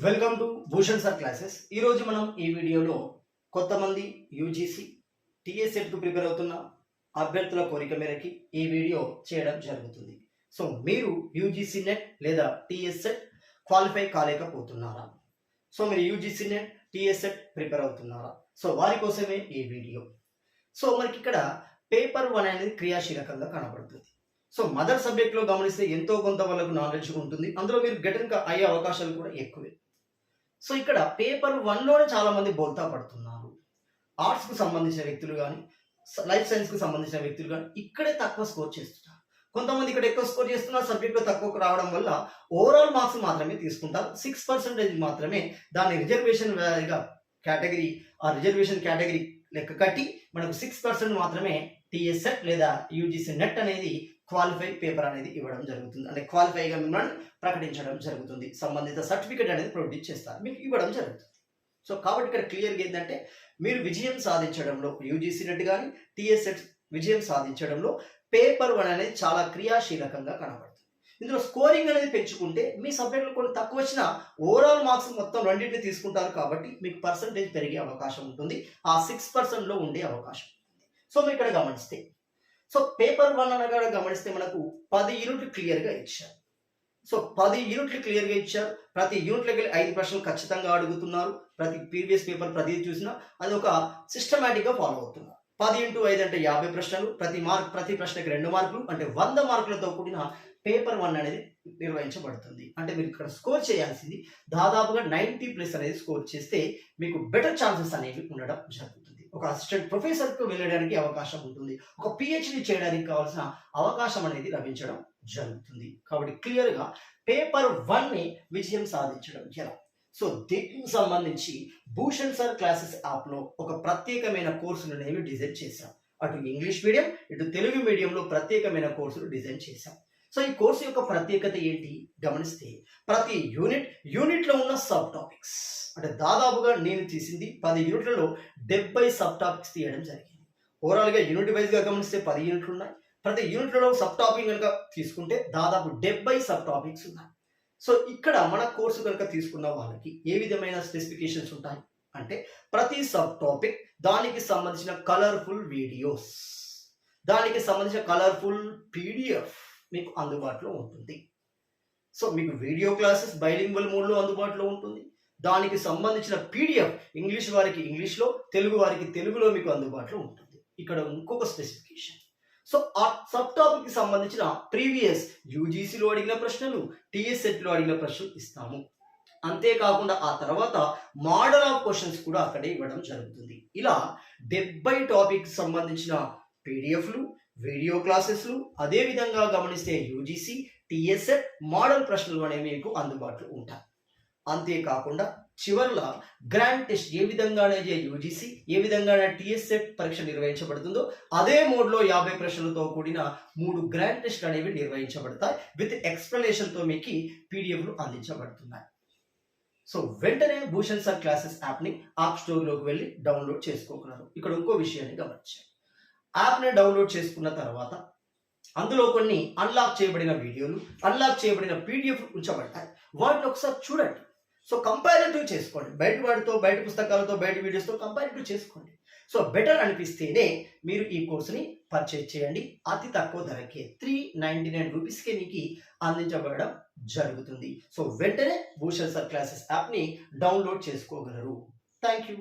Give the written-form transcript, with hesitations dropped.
Welcome to Bhushan sir classes. ఈరోజు మనం ఈ వీడియోలో కొంతమంది యూజీసీ టీఎస్సెట్కు ప్రిపేర్ అవుతున్న అభ్యర్థుల కోరిక మేరకి ఈ వీడియో చేయడం జరుగుతుంది. సో మీరు యూజీసీ నెట్ లేదా టీఎస్సెట్ క్వాలిఫై కాలేకపోతున్నారా? సో మీరు యూజీసీ నెట్ టీఎస్సెట్ ప్రిపేర్ అవుతున్నారా? సో వారి కోసమే ఈ వీడియో. సో మనకి ఇక్కడ పేపర్ 1 అనేది క్రియాశీలకంగా కనబడుతుంది. సో మదర్ సబ్జెక్ట్లో గమనిస్తే ఎంతో కొంత వాళ్ళకు నాలెడ్జ్ ఉంటుంది. అందులో మీరు గెటన్ అయ్యే అవకాశాలు కూడా ఎక్కువే. సో ఇక్కడ పేపర్ 1లోనే చాలా మంది బోల్తా పడుతున్నారు. ఆర్ట్స్కు సంబంధించిన వ్యక్తులు కానీ లైఫ్ సైన్స్కు సంబంధించిన వ్యక్తులు కానీ ఇక్కడే తక్కువ స్కోర్ చేస్తున్నారు. కొంతమంది ఇక్కడ ఎక్కువ స్కోర్ చేస్తున్నారు, సబ్జెక్ట్లో తక్కువ రావడం వల్ల ఓవరాల్ మార్క్స్ మాత్రమే తీసుకుంటారు. 6% మాత్రమే దాన్ని రిజర్వేషన్ కేటగిరీ రిజర్వేషన్ కేటగిరీ లెక్క కట్టి మనకు 6% మాత్రమే టీఎస్సెట్ లేదా యూజీసీ నెట్ అనేది క్వాలిఫై పేపర్ అనేది ఇవ్వడం జరుగుతుంది. అంటే క్వాలిఫైగా మిమ్మల్ని ప్రకటించడం జరుగుతుంది. సంబంధిత సర్టిఫికేట్ అనేది ప్రొడ్యూస్ చేస్తారు, మీకు ఇవ్వడం జరుగుతుంది. సో కాబట్టి ఇక్కడ క్లియర్గా ఏంటంటే మీరు విజయం సాధించడంలో యూజీసీ నెట్ కానీ టీఎస్సెట్ విజయం సాధించడంలో పేపర్ 1 అనేది చాలా క్రియాశీలకంగా కనబడుతుంది. ఇందులో స్కోరింగ్ అనేది పెంచుకుంటే మీ సబ్జెక్టులు కొన్ని తక్కువ వచ్చినా ఓవరాల్ మార్క్స్ మొత్తం రెండింటిని తీసుకుంటారు కాబట్టి మీకు పర్సంటేజ్ పెరిగే అవకాశం ఉంటుంది. ఆ 6%లో ఉండే అవకాశం. సో మీరు ఇక్కడ గమనిస్తే సో పేపర్ 1 అనగా గమనిస్తే మనకు 10 యూనిట్లు క్లియర్గా ఇచ్చారు. సో 10 యూనిట్లు క్లియర్గా ఇచ్చారు. ప్రతి యూనిట్లోకి 5 ప్రశ్నలు ఖచ్చితంగా అడుగుతున్నారు. ప్రతి ప్రీవియస్ పేపర్ ప్రతి చూసినా అది ఒక సిస్టమేటిక్గా ఫాలో అవుతున్నారు. 10 × 5 అంటే 50 ప్రశ్నలు, ప్రతి ప్రశ్నకి 2 మార్కులు అంటే 100 మార్కులతో కూడిన పేపర్ 1 అనేది నిర్వహించబడుతుంది. అంటే మీరు ఇక్కడ స్కోర్ చేయాల్సింది దాదాపుగా 90+ అనేది స్కోర్ చేస్తే మీకు బెటర్ ఛాన్సెస్ అనేవి ఉండడం జరుగుతుంది. ఒక అసిస్టెంట్ ప్రొఫెసర్కు వెళ్ళడానికి అవకాశం ఉంటుంది. ఒక పిహెచ్డి చేయడానికి కావాల్సిన అవకాశం అనేది లభించడం జరుగుతుంది. కాబట్టి క్లియర్గా పేపర్ 1ని విజయం సాధించడం ఎలా? సో దీనికి సంబంధించి భూషణ్ సార్ క్లాసెస్ యాప్లో ఒక ప్రత్యేకమైన కోర్సులు అనేవి డిజైన్ చేశాం. అటు ఇంగ్లీష్ మీడియం ఇటు తెలుగు మీడియంలో ప్రత్యేకమైన కోర్సులు డిజైన్ చేశాం. సో ఈ కోర్సు యొక్క ప్రత్యేకత ఏంటి గమనిస్తే ప్రతి యూనిట్లో ఉన్న సబ్ టాపిక్స్ అంటే దాదాపుగా నేను తీసింది 10 యూనిట్లలో 70 సబ్ టాపిక్స్ తీయడం జరిగింది. ఓవరాల్గా యూనిట్ వైజ్గా గమనిస్తే 10 యూనిట్లు ఉన్నాయి. ప్రతి యూనిట్లలో సబ్ టాపిక్ కనుక తీసుకుంటే దాదాపు 70 సబ్ టాపిక్స్ ఉన్నాయి. సో ఇక్కడ మన కోర్సు కనుక తీసుకున్న వాళ్ళకి ఏ విధమైన స్పెసిఫికేషన్స్ ఉంటాయి అంటే ప్రతి సబ్ టాపిక్ దానికి సంబంధించిన కలర్ఫుల్ వీడియోస్, దానికి సంబంధించిన కలర్ఫుల్ పీడిఎఫ్ మీకు అందుబాటులో ఉంటుంది. సో మీకు వీడియో క్లాసెస్ బైలింగ్వల్ మోడ్లో అందుబాటులో ఉంటుంది. దానికి సంబంధించిన పీడిఎఫ్ ఇంగ్లీష్ వారికి ఇంగ్లీష్లో, తెలుగు వారికి తెలుగులో మీకు అందుబాటులో ఉంటుంది. ఇక్కడ ఇంకొక స్పెసిఫికేషన్, సో ఆ సబ్ టాపిక్కి సంబంధించిన ప్రీవియస్ యూజీసీలో అడిగిన ప్రశ్నలు, టీఎస్సెట్లో అడిగిన ప్రశ్నలు ఇస్తాము. అంతేకాకుండా ఆ తర్వాత మోడల్ ఆఫ్ క్వశ్చన్స్ కూడా అక్కడే ఇవ్వడం జరుగుతుంది. ఇలా 70 టాపిక్ సంబంధించిన పీడిఎఫ్లు, వీడియో క్లాసెస్లు, అదేవిధంగా గమనిస్తే యూజీసీ టీఎస్సెట్ మోడల్ ప్రశ్నలు అనేవి మీకు అందుబాటులో ఉంటాయి. అంతేకాకుండా చివరిలో గ్రాండ్ టెస్ట్ ఏ విధంగానైతే యూజీసీ ఏ విధంగానే టీఎస్సెట్ పరీక్ష నిర్వహించబడుతుందో అదే మోడ్లో 50 ప్రశ్నలతో కూడిన 3 గ్రాండ్ టెస్ట్ అనేవి నిర్వహించబడతాయి. విత్ ఎక్స్ప్లెనేషన్తో మీకు పీడిఎఫ్లు అందించబడుతున్నాయి. సో వెంటనే భూషణ్ సార్ క్లాసెస్ యాప్ని యాప్ స్టోర్లోకి వెళ్ళి డౌన్లోడ్ చేసుకోగలరు. ఇక్కడ ఇంకో విషయాన్ని గమనించండి. యాప్ని డౌన్లోడ్ చేసుకున్న తర్వాత అందులో కొన్ని అన్లాక్ చేయబడిన వీడియోలు, అన్లాక్ చేయబడిన పీడిఎఫ్ ఉంచబడతాయి. వాటిని ఒకసారి చూడండి. సో కంపారిటివ్ చేసుకోండి. బయట వాటితో, బయట పుస్తకాలతో, బయట వీడియోస్తో కంపారిటివ్ చేసుకోండి. సో బెటర్ అనిపిస్తేనే మీరు ఈ కోర్సుని పర్చేజ్ చేయండి. అతి తక్కువ ధరకే 399 రూపీస్కే మీకు అందించబడడం జరుగుతుంది. సో వెంటనే భూషణ్ సార్ క్లాసెస్ యాప్ని డౌన్లోడ్ చేసుకోగలరు. Thank you.